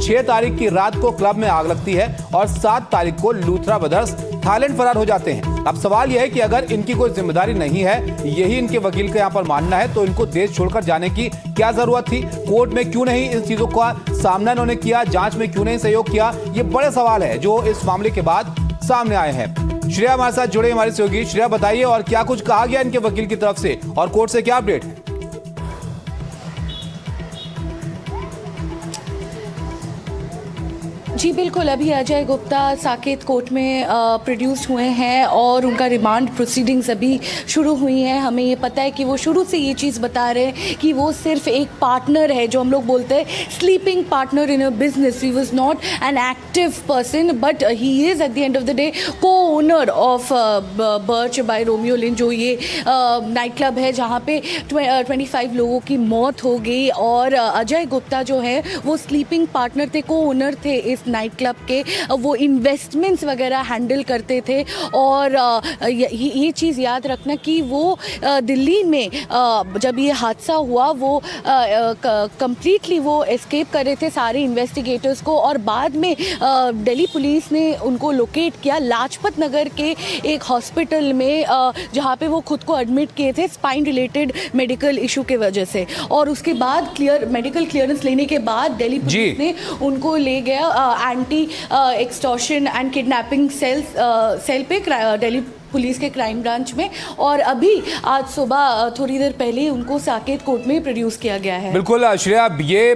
6 तारीख की रात को क्लब में आग लगती है और 7 तारीख को लूथरा ब्रदर्स थाईलैंड फरार हो जाते हैं। अब सवाल यह है कि अगर इनकी कोई जिम्मेदारी नहीं है, यही इनके वकील का यहाँ पर मानना है, तो इनको देश छोड़कर जाने की क्या जरूरत थी? कोर्ट में क्यों नहीं इन चीजों का सामना इन्होंने किया? जांच में क्यों नहीं सहयोग किया? ये बड़े सवाल है जो इस मामले के बाद सामने आए हैं। श्रेया हमारे साथ जुड़े हमारे सहयोगी। श्रेया, बताइए और क्या कुछ कहा गया इनके वकील की तरफ से और कोर्ट से क्या अपडेट है? जी बिल्कुल, अभी अजय गुप्ता साकेत कोर्ट में प्रोड्यूस हुए हैं और उनका रिमांड प्रोसीडिंग्स अभी शुरू हुई हैं। हमें ये पता है कि वो शुरू से ये चीज़ बता रहे हैं कि वो सिर्फ एक पार्टनर है, जो हम लोग बोलते हैं sleeping partner in a business. He was not an active person but he is at the end of the day को owner of Birch by Romeo Lynn, जो ये नाइट क्लब है जहाँ पे 25 लोगों की मौत हो गई। और अजय गुप्ता जो है वो स्लीपिंग पार्टनर थे, को ओनर थे इस नाइट क्लब के। वो इन्वेस्टमेंट्स वगैरह हैंडल करते थे। और ये चीज़ याद रखना कि वो दिल्ली में जब ये हादसा हुआ वो कंप्लीटली वो एस्केप कर रहे थे सारे इन्वेस्टिगेटर्स को, और बाद में दिल्ली पुलिस ने उनको लोकेट किया लाजपत नगर के एक हॉस्पिटल में, जहाँ पे वो खुद को एडमिट किए थे स्पाइन रिलेटेड मेडिकल इशू के वजह से। और उसके बाद मेडिकल क्लियरेंस लेने के बाद दिल्ली पुलिस ने उनको ले गया anti extortion and kidnapping cell पे दिल्ली पुलिस के क्राइम ब्रांच में। और अभी आज सुबह थोड़ी देर पहले उनको साकेत कोर्ट में प्रोड्यूस किया गया है। बिल्कुल श्रेया, ये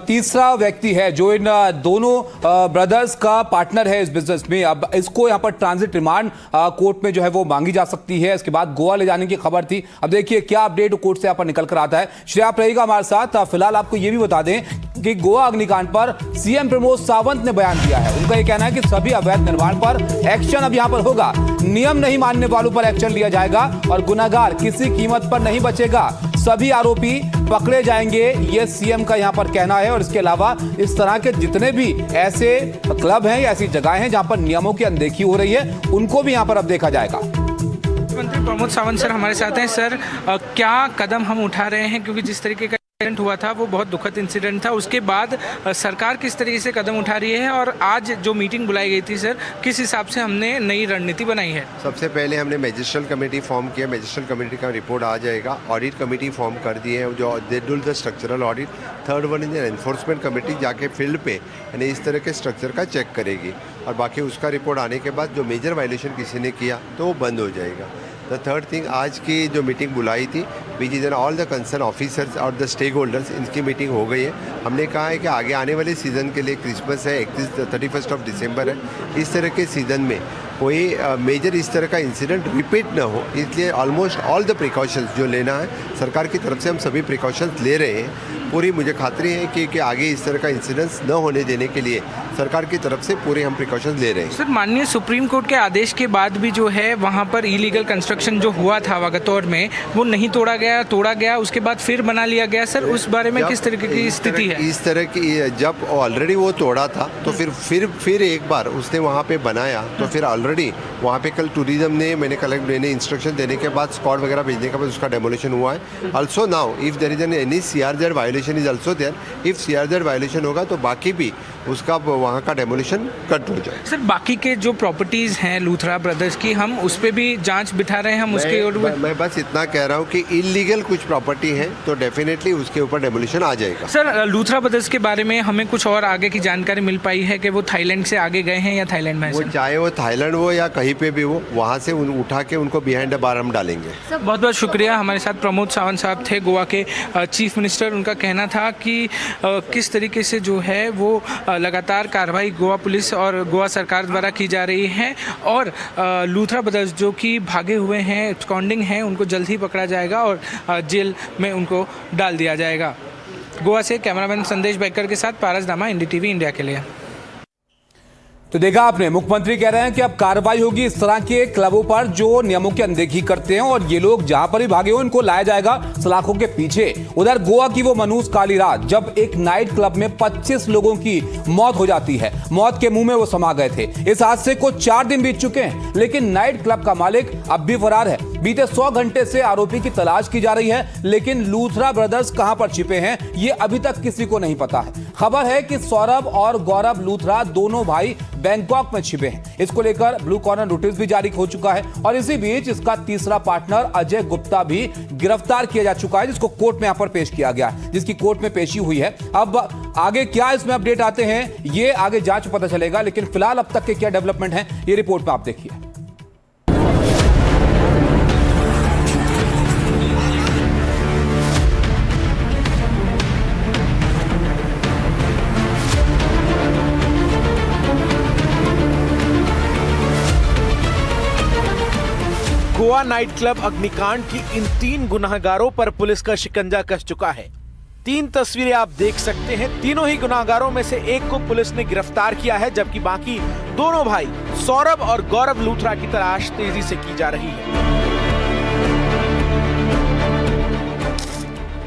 तीसरा व्यक्ति है जो इन दोनों ब्रदर्स का पार्टनर है इस बिजनेस में। अब इसको यहाँ पर ट्रांजिट रिमांड कोर्ट में जो है वो मांगी जा सकती है। इसके बाद गोवा ले जाने की खबर थी। अब देखिए क्या अपडेट कोर्ट से यहाँ पर निकल कर आता है। श्रेया, आप रहिएगा हमारे साथ। फिलहाल आपको ये भी बता दें कि गोवा अग्निकांड पर सीएम प्रमोद सावंत ने बयान दिया है। उनका ये कहना है कि सभी अवैध निर्माण पर एक्शन अब यहाँ पर होगा। नियम नहीं मानने वालों पर एक्शन लिया जाएगा और गुनाहगार किसी कीमत पर नहीं बचेगा। सभी आरोपी पकड़े जाएंगे, ये सीएम का यहाँ पर कहना है। और इसके अलावा इस तरह के जितने भी ऐसे क्लब हैं या ऐसी जगहें हैं जहां पर नियमों की अनदेखी हो रही है, उनको भी यहाँ पर अब देखा जाएगा। मंत्री प्रमोद सावंत सर हमारे साथ हैं। सर, क्या कदम हम उठा रहे हैं, क्योंकि जिस तरीके का इंसिडेंट हुआ था वो बहुत दुखद इंसिडेंट था, उसके बाद सरकार किस तरीके से कदम उठा रही है और आज जो मीटिंग बुलाई गई थी सर, किस हिसाब से हमने नई रणनीति बनाई है? सबसे पहले हमने मैजिस्ट्रियल कमेटी फॉर्म किया। मैजिस्ट्रियल कमेटी का रिपोर्ट आ जाएगा। ऑडिट कमेटी फॉर्म कर दी है जो they do the structural audit. Third one is enforcement committee, जाके फील्ड पे यानी इस तरह के स्ट्रक्चर का चेक करेगी और बाकी उसका रिपोर्ट आने के बाद जो मेजर वायलेशन किसी ने किया तो वो बंद हो जाएगा। द थर्ड थिंग, आज की जो मीटिंग बुलाई थी which is all the concern officers और द स्टेक होल्डर्स, इनकी मीटिंग हो गई है। हमने कहा है कि आगे आने वाले सीज़न के लिए क्रिसमस है, 31 दिसंबर है, इस तरह के सीज़न में कोई मेजर इस तरह का इंसिडेंट रिपीट ना हो, इसलिए ऑलमोस्ट ऑल द प्रिकॉशंस जो लेना है सरकार की तरफ से हम सभी प्रिकॉशंस ले रहे हैं। पूरी मुझे खातरी है कि आगे इस तरह का इंसिडेंट्स न होने देने के लिए सरकार की तरफ से पूरे हम प्रिकॉशंस ले रहे हैं। सर, माननीय सुप्रीम कोर्ट के आदेश के बाद भी जो है वहाँ पर इलीगल कंस्ट्रक्शन जो हुआ था वागतौर में वो नहीं तोड़ा गया, उसके बाद फिर बना लिया गया। सर, उस बारे में किस तरीके की स्थिति है? इस तरह की जब ऑलरेडी वो तोड़ा था तो फिर एक बार उसने वहाँ पे बनाया तो फिर ऑलरेडी वहाँ पे कल टूरिज्म ने मैंने इंस्ट्रक्शन देने के बाद स्क्वाड वगैरह भेजने के बाद उसका डेमोलिशन हुआ है। Also now if there is any CRZ violation is also there, if CRZ violation होगा तो बाकी भी उसका वहाँ का डेमोलिशन कट हो जाए। सर, बाकी के जो प्रॉपर्टीज हैं लूथरा ब्रदर्स की, हम उस पर भी जांच बिठा रहे हैं हम उसके ऊपर। मैं बस इतना कह रहा हूँ कि इलीगल कुछ प्रॉपर्टी है तो डेफिनेटली उसके ऊपर डेमोलिशन आ जाएगा। सर, लूथरा ब्रदर्स के बारे में हमें कुछ और आगे की जानकारी मिल पाई है कि वो थाईलैंड से आगे गए हैं या थाईलैंड में? वो चाहे वो थाईलैंड हो या कहीं पे भी हो, वहाँ से उठा के उनको बिहाइंड द बार हम डालेंगे। बहुत बहुत शुक्रिया। हमारे साथ प्रमोद सावंत साहब थे, गोवा के चीफ मिनिस्टर। उनका कहना था कि किस तरीके से जो है वो लगातार कार्रवाई गोवा पुलिस और गोवा सरकार द्वारा की जा रही है और लूथरा ब्रदर्स जो कि भागे हुए हैं, एब्सकॉन्डिंग हैं, उनको जल्द ही पकड़ा जाएगा और जेल में उनको डाल दिया जाएगा। गोवा से कैमरामैन संदेश बैकर के साथ पारस दामा, NDTV इंडिया के लिए। तो देखा आपने, मुख्यमंत्री कह रहे हैं कि अब कार्रवाई होगी इस तरह के क्लबों पर जो नियमों की अनदेखी करते हैं और ये लोग जहां पर भी भागे हो इनको लाया जाएगा सलाखों के पीछे। उधर गोवा की वो मनहूस काली रात जब एक नाइट क्लब में 25 लोगों की मौत हो जाती है, मौत के मुंह में वो समा गए थे। इस हादसे को 4 दिन बीत चुके हैं लेकिन नाइट क्लब का मालिक अब भी फरार है। बीते 100 घंटे से आरोपी की तलाश की जा रही है, लेकिन लूथरा ब्रदर्स कहां पर छिपे हैं ये अभी तक किसी को नहीं पता है। खबर है कि सौरभ और गौरव लूथरा दोनों भाई बैंकॉक में छिपे हैं। इसको लेकर ब्लू कॉर्नर नोटिस भी जारी हो चुका है और इसी बीच इसका तीसरा पार्टनर अजय गुप्ता भी गिरफ्तार किया जा चुका है, जिसको कोर्ट में यहां पर पेश किया गया है, जिसकी कोर्ट में पेशी हुई है। अब आगे क्या इसमें अपडेट आते हैं ये आगे जांच पता चलेगा, लेकिन फिलहाल अब तक के क्या डेवलपमेंट है ये रिपोर्ट में आप देखिए। गोवा नाइट क्लब अग्निकांड की इन 3 गुनाहगारों पर पुलिस का शिकंजा कस चुका है। 3 तस्वीरें आप देख सकते हैं। तीनों ही गुनाहगारों में से एक को पुलिस ने गिरफ्तार किया है, जबकि बाकी दोनों भाई सौरभ और गौरव लूथरा की तलाश तेजी से की जा रही है।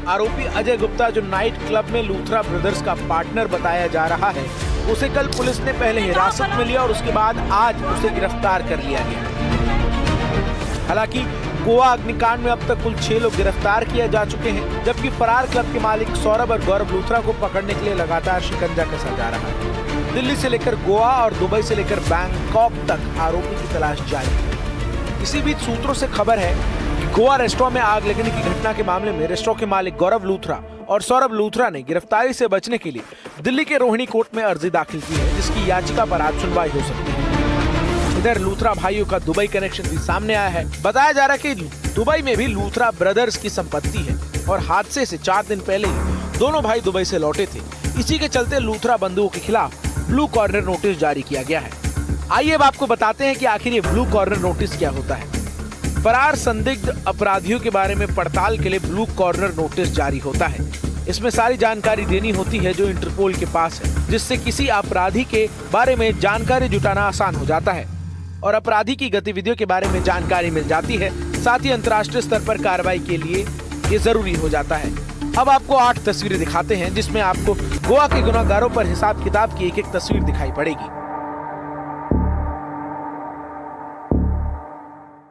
आरोपी अजय गुप्ता, जो नाइट क्लब में लूथरा ब्रदर्स का पार्टनर बताया जा रहा है, उसे कल पुलिस ने पहले हिरासत में लिया और उसके बाद आज उसे गिरफ्तार कर लिया गया। हालांकि गोवा अग्निकांड में अब तक कुल 6 लोग गिरफ्तार किए जा चुके हैं, जबकि फरार क्लब के मालिक सौरभ और गौरव लूथरा को पकड़ने के लिए लगातार शिकंजा कसा जा रहा है। दिल्ली से लेकर गोवा और दुबई से लेकर बैंकॉक तक आरोपी की तलाश जारी है। इसी बीच सूत्रों से खबर है कि गोवा रेस्टोरेंट में आग लगने की घटना के मामले में रेस्टोरेंट के मालिक गौरव लूथरा और सौरभ लूथरा ने गिरफ्तारी से बचने के लिए दिल्ली के रोहिणी कोर्ट में अर्जी दाखिल की है, जिसकी याचिका पर आज सुनवाई हो सकती है। इधर लूथरा भाइयों का दुबई कनेक्शन भी सामने आया है। बताया जा रहा है कि दुबई में भी लूथरा ब्रदर्स की संपत्ति है और हादसे से 4 दिन पहले ही दोनों भाई दुबई से लौटे थे। इसी के चलते लूथरा बंधुओं के खिलाफ ब्लू कॉर्नर नोटिस जारी किया गया है। आइए अब आपको बताते हैं कि आखिर ये ब्लू कॉर्नर नोटिस क्या होता है। फरार संदिग्ध अपराधियों के बारे में पड़ताल के लिए ब्लू कॉर्नर नोटिस जारी होता है। इसमें सारी जानकारी देनी होती है जो इंटरपोल के पास है, जिससे किसी अपराधी के बारे में जानकारी जुटाना आसान हो जाता है और अपराधी की गतिविधियों के बारे में जानकारी मिल जाती है। साथ ही अंतर्राष्ट्रीय स्तर पर कार्रवाई के लिए ये जरूरी हो जाता है। अब आपको 8 तस्वीरें दिखाते हैं, जिसमें आपको गोवा के गुनाहगारों पर हिसाब किताब की एक-एक तस्वीर दिखाई पड़ेगी।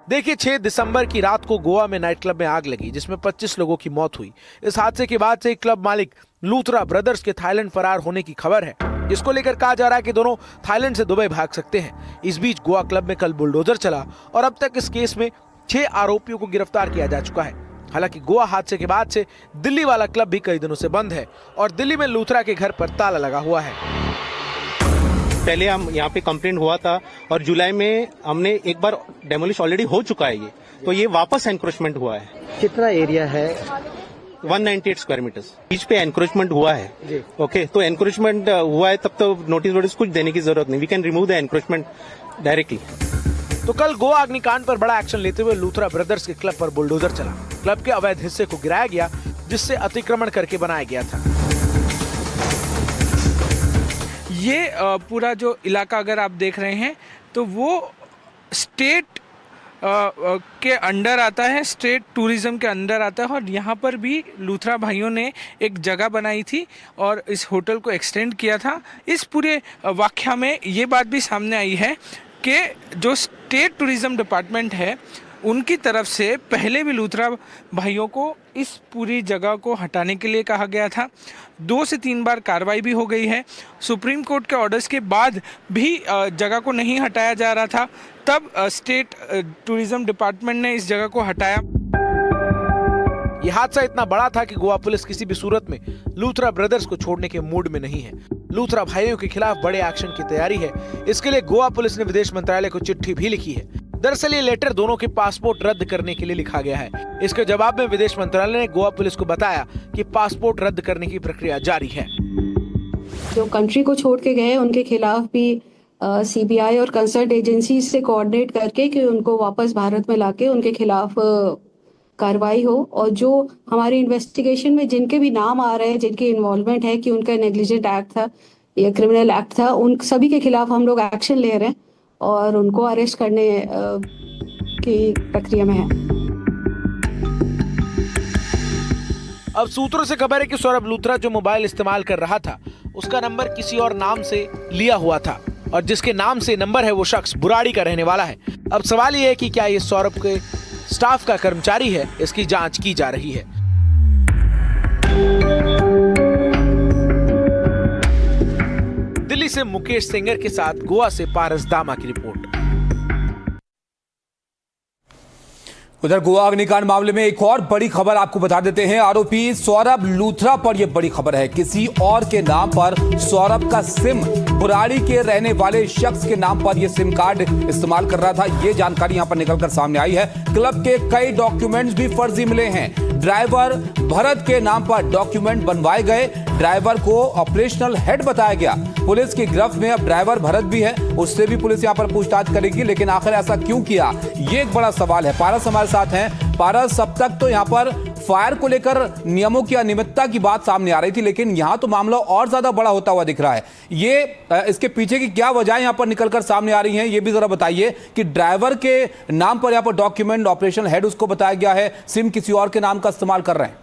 देखिए, 6 दिसंबर की रात को गोवा में नाइट क्लब में आग लगी, जिसमें 25 लोगों की मौत हुई। इस हादसे के बाद से क्लब मालिक लूथरा ब्रदर्स के थाईलैंड फरार होने की खबर है, जिसको लेकर कहा जा रहा है कि दोनों थाईलैंड से दुबई भाग सकते हैं। इस बीच गोवा क्लब में कल बुलडोजर चला और अब तक इस केस में 6 आरोपियों को गिरफ्तार किया जा चुका है। हालांकि गोवा हादसे के बाद से दिल्ली वाला क्लब भी कई दिनों से बंद है और दिल्ली में लूथरा के घर पर ताला लगा हुआ है। पहले हम यहाँ पे कंप्लेंट हुआ था और जुलाई में हमने एक बार डेमोलिश ऑलरेडी हो चुका है, तो ये वापस एनक्रोचमेंट हुआ है। कितना एरिया है? 198 स्क्वायर मीटर्स बीच पे एनक्रोचमेंट हुआ है। ओके, तो एनक्रोचमेंट हुआ है तब तो नोटिस कुछ देने की जरूरत नहीं, we can remove the encroachment directly. तो कल गोवा अग्निकांड पर बड़ा एक्शन लेते हुए लूथरा ब्रदर्स के क्लब पर बुलडोजर चला। क्लब के अवैध हिस्से को गिराया गया, जिससे अतिक्रमण करके बनाया गया था। ये पूरा जो इलाका अगर आप देख रहे हैं तो वो स्टेट के अंडर आता है, स्टेट टूरिज्म के अंडर आता है और यहाँ पर भी लूथरा भाइयों ने एक जगह बनाई थी और इस होटल को एक्सटेंड किया था। इस पूरे वाक़या में ये बात भी सामने आई है कि जो स्टेट टूरिज्म डिपार्टमेंट है उनकी तरफ से पहले भी लूथरा भाइयों को इस पूरी जगह को हटाने के लिए कहा गया था। 2 से 3 बार कार्रवाई भी हो गई है। सुप्रीम कोर्ट के ऑर्डर्स के बाद भी जगह को नहीं हटाया जा रहा था, तब स्टेट टूरिज्म डिपार्टमेंट ने इस जगह को हटाया। यह हादसा इतना बड़ा था कि गोवा पुलिस किसी भी सूरत में लूथरा ब्रदर्स को छोड़ने के मूड में नहीं है। लूथरा भाइयों के खिलाफ बड़े एक्शन की तैयारी है। इसके लिए गोवा पुलिस ने विदेश मंत्रालय को चिट्ठी भी लिखी है। दरअसल ये लेटर दोनों के पासपोर्ट रद्द करने के लिए लिखा गया है। इसके जवाब में विदेश मंत्रालय ने गोवा पुलिस को बताया कि पासपोर्ट रद्द करने की प्रक्रिया जारी है। जो कंट्री को छोड़ के गए उनके खिलाफ भी सीबीआई और कंसर्न एजेंसी से कोऑर्डिनेट करके कि उनको वापस भारत में लाके उनके खिलाफ कार्रवाई हो, और जो हमारी इन्वेस्टिगेशन में जिनके भी नाम आ रहे हैं, जिनकी इन्वॉल्वमेंट है कि उनका नेग्लिजेंट एक्ट था या क्रिमिनल एक्ट था, उन सभी के खिलाफ हम लोग एक्शन ले रहे हैं और उनको अरेस्ट करने की प्रक्रिया में है। अब सूत्रों से खबर है कि सौरभ लूथरा जो मोबाइल इस्तेमाल कर रहा था उसका नंबर किसी और नाम से लिया हुआ था और जिसके नाम से नंबर है वो शख्स बुराड़ी का रहने वाला है। अब सवाल ये है कि क्या ये सौरभ के स्टाफ का कर्मचारी है, इसकी जांच की जा रही है। दिल्ली से मुकेश सेंगर के साथ गोवा से पारस दामा की रिपोर्ट। उधर गोवा अग्निकांड मामले में एक और बड़ी खबर आपको बता देते हैं। आरोपी सौरभ लूथरा पर यह बड़ी खबर है। किसी और के नाम पर सौरभ का सिम बुराड़ी के रहने वाले शख्स के नाम पर यह सिम कार्ड इस्तेमाल कर रहा था। यह जानकारी यहां पर निकलकर सामने आई है। क्लब के कई डॉक्यूमेंट्स भी फर्जी मिले हैं। ड्राइवर भरत के नाम पर डॉक्यूमेंट बनवाए गए। ड्राइवर को ऑपरेशनल हेड बताया गया। पुलिस की गिरफ्त में अब ड्राइवर भरत भी है, उससे भी पुलिस यहां पर पूछताछ करेगी। लेकिन आखिर ऐसा क्यों किया, ये एक बड़ा सवाल है। पारस हमारे साथ हैं। पारस, अब तक तो यहां पर फायर को लेकर नियमों की अनियमितता की बात सामने आ रही थी, लेकिन यहां तो मामला और ज्यादा बड़ा होता हुआ दिख रहा है। ये इसके पीछे की क्या वजह यहां पर निकलकर सामने आ रही हैं, ये भी जरा बताइए कि ड्राइवर के नाम पर यहां पर डॉक्यूमेंट ऑपरेशनल हेड उसको बताया गया है, सिम किसी और के नाम का इस्तेमाल कर रहे हैं।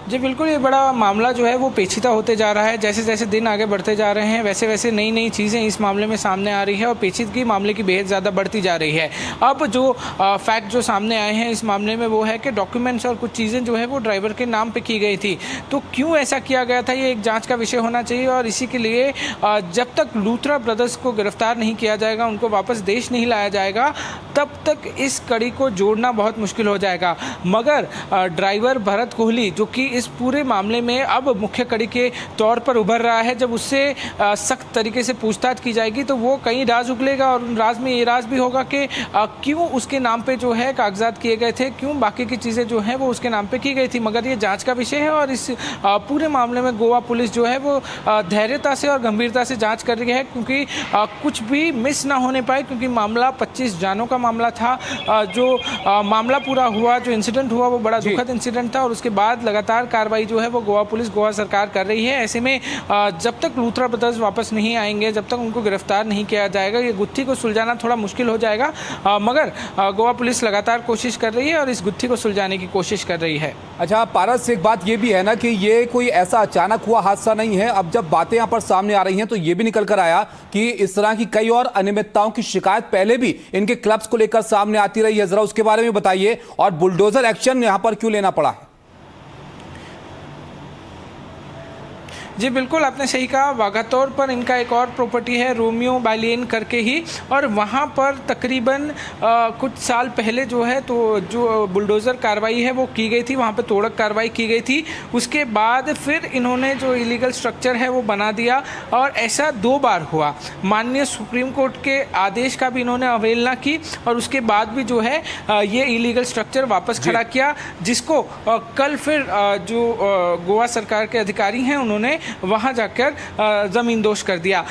जी बिल्कुल, ये बड़ा मामला जो है वो पेचीदा होते जा रहा है। जैसे जैसे दिन आगे बढ़ते जा रहे हैं वैसे वैसे नई नई चीज़ें इस मामले में सामने आ रही है और पेचीदगी मामले की बेहद ज़्यादा बढ़ती जा रही है। अब जो फैक्ट जो सामने आए हैं इस मामले में वो है कि डॉक्यूमेंट्स और कुछ चीज़ें जो है वो ड्राइवर के नाम पे की गई थी। तो क्यों ऐसा किया गया था, ये एक जाँच का विषय होना चाहिए। और इसी के लिए जब तक लूथरा ब्रदर्स को गिरफ्तार नहीं किया जाएगा, उनको वापस देश नहीं लाया जाएगा, तब तक इस कड़ी को जोड़ना बहुत मुश्किल हो जाएगा। मगर ड्राइवर भरत कोहली जो कि इस पूरे मामले में अब मुख्य कड़ी के तौर पर उभर रहा है, जब उससे सख्त तरीके से पूछताछ की जाएगी तो वो कई राज उगलेगा। और उन राज में ये राज भी होगा कि क्यों उसके नाम पे जो है कागजात किए गए थे, क्यों बाकी की चीज़ें जो हैं वो उसके नाम पे की गई थी। मगर ये जांच का विषय है और इस पूरे मामले में गोवा पुलिस जो है वो धैर्यता से और गंभीरता से जाँच कर रही है, क्योंकि कुछ भी मिस ना होने पाए। क्योंकि मामला 25 जानों का मामला था। जो मामला पूरा हुआ, जो इंसिडेंट हुआ वो बड़ा दुखद इंसिडेंट था। और उसके बाद लगातार कार्रवाई जो है वो गोवा पुलिस, गोवा सरकार कर रही है। ऐसे में जब तक लूथरा ब्रदर्स वापस नहीं आएंगे, जब तक उनको गिरफ्तार नहीं किया जाएगा, ये गुत्थी को सुलझाना थोड़ा मुश्किल हो जाएगा। मगर गोवा पुलिस लगातार कोशिश कर रही है और इस गुत्थी को सुलझाने की कोशिश कर रही है। अच्छा पारस, एक बात ये भी है ना कि ये कोई ऐसा अचानक हुआ हादसा नहीं है। अब जब बातें यहाँ पर सामने आ रही हैं तो ये भी निकल कर आया कि इस तरह की कई और अनियमितताओं की शिकायत पहले भी इनके क्लब्स को लेकर सामने आती रही है। जरा उसके बारे में बताइए और बुलडोजर एक्शन यहाँ पर क्यों लेना पड़ा है। जी बिल्कुल, आपने सही कहा। वाघातोर पर इनका एक और प्रॉपर्टी है रोमियो बालियन करके ही, और वहाँ पर तकरीबन कुछ साल पहले जो है तो जो बुलडोज़र कार्रवाई है वो की गई थी, वहाँ पर तोड़क कार्रवाई की गई थी। उसके बाद फिर इन्होंने जो इलीगल स्ट्रक्चर है वो बना दिया और ऐसा 2 बार हुआ। माननीय सुप्रीम कोर्ट के आदेश का भी इन्होंने अवहेलना की और उसके बाद भी जो है ये इलीगल स्ट्रक्चर वापस खड़ा किया, जिसको कल फिर जो गोवा सरकार के अधिकारी हैं उन्होंने वहां जाकर जमींदोज कर दिया।